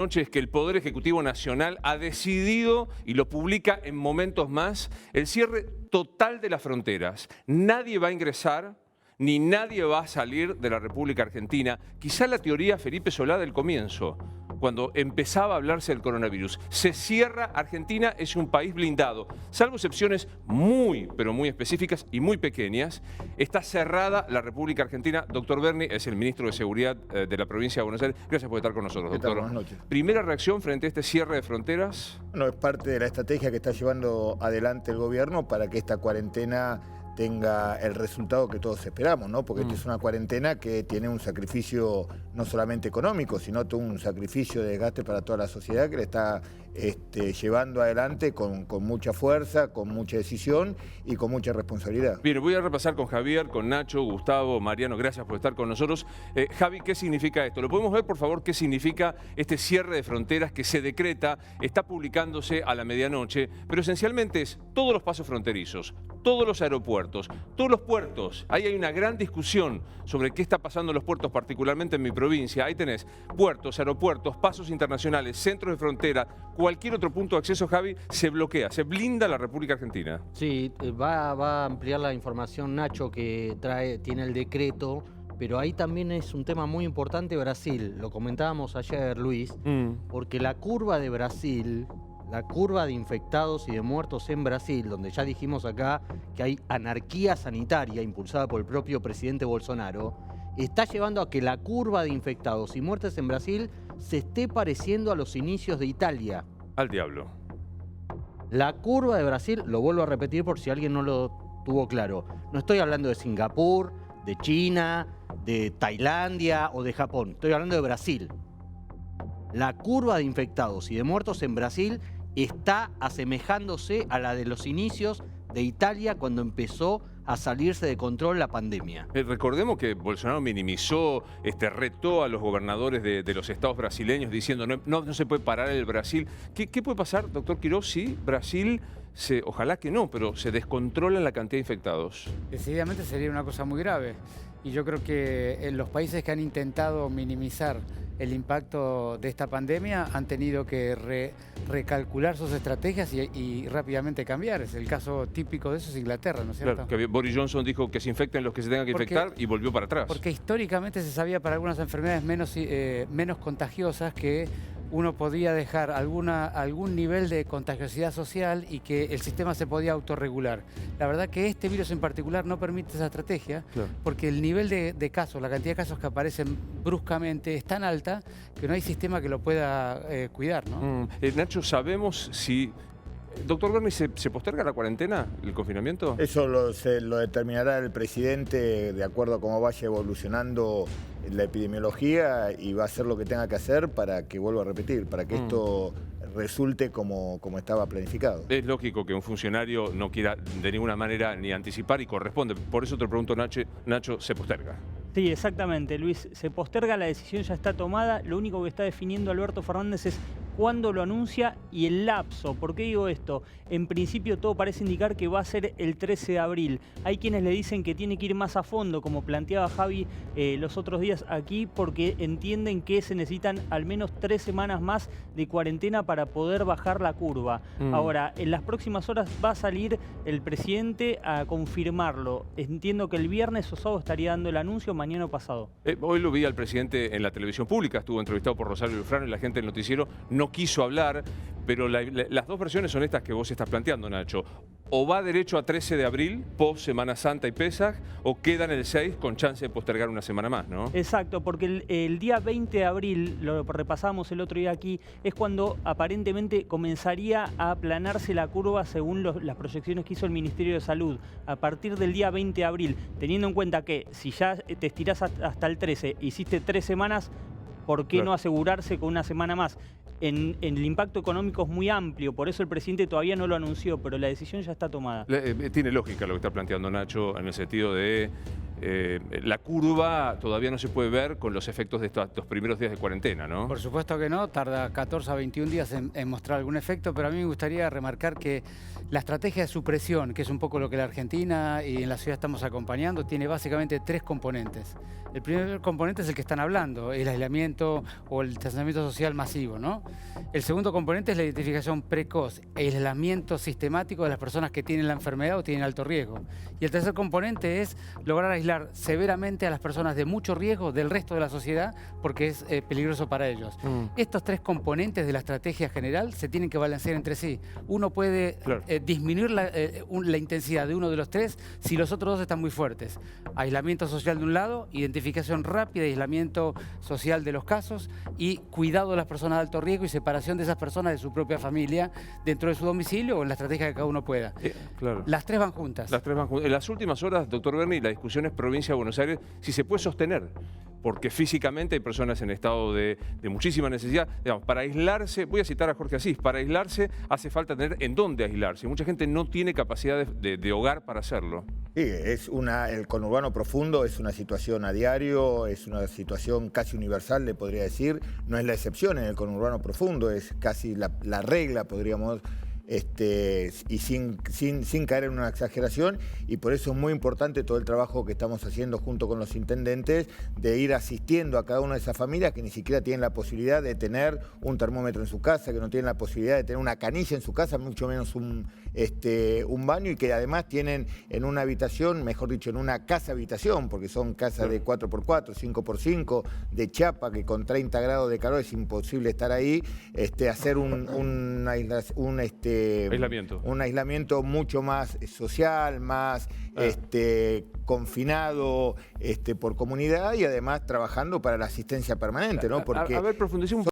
noche es que el Poder Ejecutivo Nacional ha decidido, y lo publica en momentos más, el cierre total de las fronteras. Nadie va a ingresar, ni nadie va a salir de la República Argentina. Quizá la teoría Felipe Solá del comienzo, cuando empezaba a hablarse del coronavirus. Se cierra, Argentina es un país blindado. Salvo excepciones muy, pero muy específicas y muy pequeñas, está cerrada la República Argentina. Doctor Berni es el ministro de Seguridad de la provincia de Buenos Aires. Gracias por estar con nosotros, doctor. Buenas noches. ¿Primera reacción frente a este cierre de fronteras? Bueno, es parte de la estrategia que está llevando adelante el gobierno para que esta cuarentena tenga el resultado que todos esperamos, ¿no? Porque esta es una cuarentena que tiene un sacrificio no solamente económico, sino todo un sacrificio de desgaste para toda la sociedad que le está llevando adelante con mucha fuerza, con mucha decisión y con mucha responsabilidad. Bien, voy a repasar con Javier, con Nacho, Gustavo, Mariano, gracias por estar con nosotros. Javi, ¿qué significa esto? ¿Lo podemos ver, por favor, qué significa este cierre de fronteras que se decreta, está publicándose a la medianoche, pero esencialmente es todos los pasos fronterizos, todos los aeropuertos, todos los puertos? Ahí hay una gran discusión sobre qué está pasando en los puertos, particularmente en mi provincia. Ahí tenés puertos, aeropuertos, pasos internacionales, centros de frontera, cualquier otro punto de acceso, Javi, se bloquea, se blinda la República Argentina. Sí, va a ampliar la información Nacho, que tiene el decreto, pero ahí también es un tema muy importante Brasil. Lo comentábamos ayer, Luis, porque la curva de Brasil, la curva de infectados y de muertos en Brasil, donde ya dijimos acá que hay anarquía sanitaria impulsada por el propio presidente Bolsonaro, está llevando a que la curva de infectados y muertes en Brasil se esté pareciendo a los inicios de Italia. Al diablo. La curva de Brasil, lo vuelvo a repetir por si alguien no lo tuvo claro, no estoy hablando de Singapur, de China, de Tailandia o de Japón, estoy hablando de Brasil. La curva de infectados y de muertos en Brasil está asemejándose a la de los inicios de Italia cuando empezó a salirse de control la pandemia. Recordemos que Bolsonaro minimizó, retó a los gobernadores de los estados brasileños diciendo no se puede parar el Brasil. ¿Qué puede pasar, doctor Quiroz, si Brasil, ojalá que no, pero se descontrola la cantidad de infectados? Decididamente sería una cosa muy grave. Y yo creo que en los países que han intentado minimizar el impacto de esta pandemia han tenido que recalcular sus estrategias y rápidamente cambiar. Es el caso típico de eso es Inglaterra, ¿no es cierto? Claro, que Boris Johnson dijo que se infecten los que se tengan que infectar y volvió para atrás. Porque históricamente se sabía para algunas enfermedades menos contagiosas que uno podía dejar algún nivel de contagiosidad social y que el sistema se podía autorregular. La verdad que este virus en particular no permite esa estrategia, claro, porque el nivel de casos, la cantidad de casos que aparecen bruscamente es tan alta que no hay sistema que lo pueda cuidar, ¿no? Nacho, ¿sabemos si... Doctor Berni, ¿se posterga la cuarentena, el confinamiento? Eso lo determinará el presidente de acuerdo a cómo vaya evolucionando la epidemiología y va a hacer lo que tenga que hacer para que, vuelva a repetir, para que esto resulte como estaba planificado. Es lógico que un funcionario no quiera de ninguna manera ni anticipar y corresponde. Por eso te pregunto, Nacho, ¿se posterga? Sí, exactamente, Luis. Se posterga, la decisión ya está tomada. Lo único que está definiendo Alberto Fernández es cuándo lo anuncia y el lapso. ¿Por qué digo esto? En principio todo parece indicar que va a ser el 13 de abril. Hay quienes le dicen que tiene que ir más a fondo, como planteaba Javi los otros días aquí, porque entienden que se necesitan al menos 3 semanas más de cuarentena para poder bajar la curva. Ahora, en las próximas horas va a salir el presidente a confirmarlo. Entiendo que el viernes o sábado estaría dando el anuncio, mañana o pasado. Hoy lo vi al presidente en la televisión pública, estuvo entrevistado por Rosario Lufrano y la gente del noticiero no quiso hablar, pero las dos versiones son estas que vos estás planteando, Nacho. O va derecho a 13 de abril, post Semana Santa y Pesaj, o queda en el 6 con chance de postergar una semana más, ¿no? Exacto, porque el día 20 de abril, lo repasamos el otro día aquí, es cuando aparentemente comenzaría a aplanarse la curva según las proyecciones que hizo el Ministerio de Salud. A partir del día 20 de abril, teniendo en cuenta que si ya te estirás hasta el 13, hiciste 3 semanas, ¿por qué no asegurarse con una semana más? El impacto económico es muy amplio, por eso el presidente todavía no lo anunció, pero la decisión ya está tomada. Tiene lógica lo que está planteando Nacho en el sentido de la curva todavía no se puede ver con los efectos de estos primeros días de cuarentena, ¿no? Por supuesto que no, tarda 14 a 21 días en mostrar algún efecto, pero a mí me gustaría remarcar que la estrategia de supresión, que es un poco lo que la Argentina y en la ciudad estamos acompañando, tiene básicamente 3 componentes. El primer componente es el que están hablando, el aislamiento o el distanciamiento social masivo, ¿no? El segundo componente es la identificación precoz, el aislamiento sistemático de las personas que tienen la enfermedad o tienen alto riesgo. Y el tercer componente es lograr aislar severamente a las personas de mucho riesgo del resto de la sociedad porque es peligroso para ellos. Estos 3 componentes de la estrategia general se tienen que balancear entre sí. Uno puede disminuir la intensidad de uno de los 3 si los otros 2 están muy fuertes. Aislamiento social de un lado, identificación rápida y aislamiento social de los casos y cuidado de las personas de alto riesgo y separación de esas personas de su propia familia dentro de su domicilio o en la estrategia que cada uno pueda. Claro. Las 3 van juntas. Las 3 van juntas. En las últimas horas, doctor Berni, la discusión es provincia de Buenos Aires, si se puede sostener, porque físicamente hay personas en estado de muchísima necesidad. Digamos, para aislarse, voy a citar a Jorge Asís, para aislarse hace falta tener en dónde aislarse. Mucha gente no tiene capacidad de hogar para hacerlo. Sí, el conurbano profundo es una situación a diario, es una situación casi universal, le podría decir. No es la excepción en el conurbano profundo, es casi la regla, podríamos y sin caer en una exageración, y por eso es muy importante todo el trabajo que estamos haciendo junto con los intendentes de ir asistiendo a cada una de esas familias que ni siquiera tienen la posibilidad de tener un termómetro en su casa, que no tienen la posibilidad de tener una canilla en su casa, mucho menos un baño, y que además tienen en una habitación, mejor dicho, en una casa habitación, porque son casas de 4x4, 5x5, de chapa, que con 30 grados de calor es imposible estar ahí, hacer un aislamiento mucho más social, más confinado por comunidad, y además trabajando para la asistencia permanente, ¿no? Porque a ver, profundicemos